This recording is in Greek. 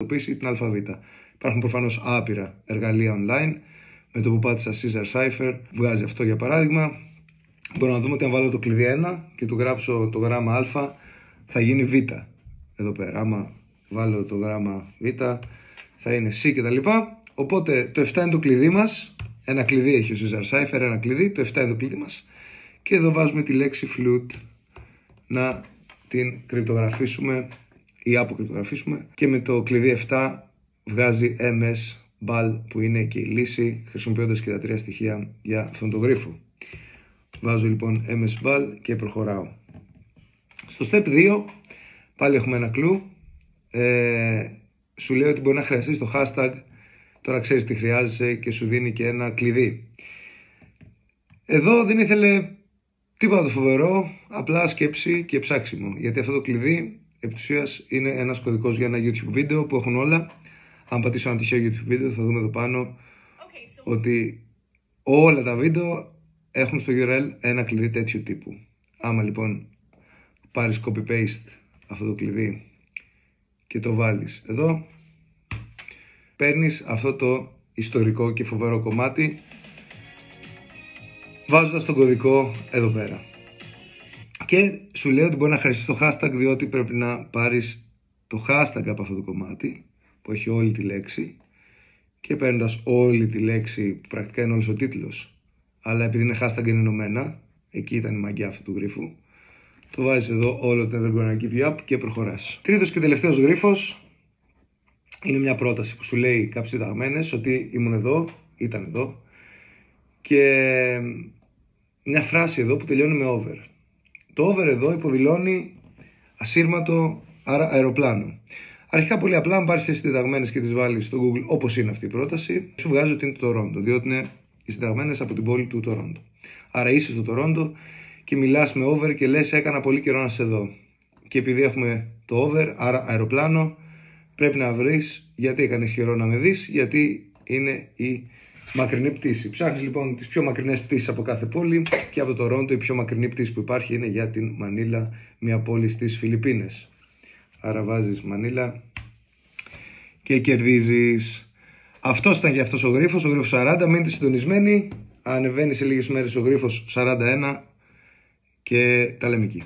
ή την ΑΒ. Υπάρχουν προφανώς άπειρα εργαλεία online. Με το που πάτησα Caesar Cipher βγάζει αυτό για παράδειγμα. Μπορώ να δούμε ότι αν βάλω το κλειδί 1 και του γράψω το γράμμα α, θα γίνει β. Εδώ πέρα, άμα βάλω το γράμμα β, θα είναι c κτλ. Οπότε το 7 είναι το κλειδί μας. Ένα κλειδί έχει ο Caesar Cipher, ένα κλειδί. Το 7 είναι το κλειδί μας. Και εδώ βάζουμε τη λέξη flute να την κρυπτογραφήσουμε ή αποκρυπτογραφήσουμε. Και με το κλειδί 7 βγάζει MS BAL, που είναι και η λύση, χρησιμοποιώντας και τα 3 στοιχεία για αυτόν τον γρίφο. Βάζω λοιπόν MS BAL και προχωράω. Στο step 2 πάλι έχουμε ένα κλου. Σου λέει ότι μπορεί να χρειαστείς το hashtag. Τώρα ξέρεις τι χρειάζεσαι και σου δίνει και ένα κλειδί. Εδώ δεν ήθελε τίποτα το φοβερό, απλά σκέψη και ψάξιμο. Γιατί αυτό το κλειδί επί της ουσίας είναι ένας κωδικός για ένα YouTube βίντεο που έχουν όλα. Αν πατήσω ένα τυχαίο YouTube βίντεο θα δούμε εδώ πάνω ότι όλα τα βίντεο έχουν στο URL ένα κλειδί τέτοιου τύπου. Άμα λοιπόν πάρεις copy-paste αυτό το κλειδί και το βάλεις εδώ, παίρνεις αυτό το ιστορικό και φοβερό κομμάτι βάζοντας τον κωδικό εδώ πέρα. Και σου λέει ότι μπορεί να χρειαστείς το hashtag, διότι πρέπει να πάρεις το hashtag από αυτό το κομμάτι που έχει όλη τη λέξη, και παίρνοντας όλη τη λέξη που πρακτικά είναι όλος ο τίτλος, αλλά επειδή είναι hashtag είναι ενωμένα, εκεί ήταν η μαγιά αυτού του γρίφου, το βάζεις εδώ όλο το Never Gonna Give You Up και προχωράς. Τρίτος και τελευταίος γρίφος είναι μια πρόταση που σου λέει κάποιες διδαγμένες ότι ήμουν εδώ, ήταν εδώ, και μια φράση εδώ που τελειώνει με over. Το over εδώ υποδηλώνει ασύρματο, άρα αεροπλάνο. Αρχικά πολύ απλά, αν πάρεις τις συνταγμένες και τις βάλεις στο Google όπως είναι αυτή η πρόταση, σου βγάζει ότι είναι το Τορόντο, διότι είναι οι συνταγμένες από την πόλη του Τορόντο. Άρα είσαι στο Τορόντο και μιλάς με over και λες έκανα πολύ καιρό να είσαι εδώ. Και επειδή έχουμε το over, άρα αεροπλάνο, πρέπει να βρεις γιατί έκανες καιρό να με δεις, γιατί είναι η μακρινή πτήση. Ψάχνεις λοιπόν τις πιο μακρινές πτήσεις από κάθε πόλη και από το Τορόντο η πιο μακρινή πτήση που υπάρχει είναι για την Μανίλα, μια πόλη στις Φιλιππίνες. Άρα βάζεις Μανίλα και κερδίζεις. Αυτός ήταν και αυτός ο γρίφος 40. Μείνετε συντονισμένοι. Ανεβαίνει σε λίγες μέρες ο γρίφος 41 και τα λέμε εκεί.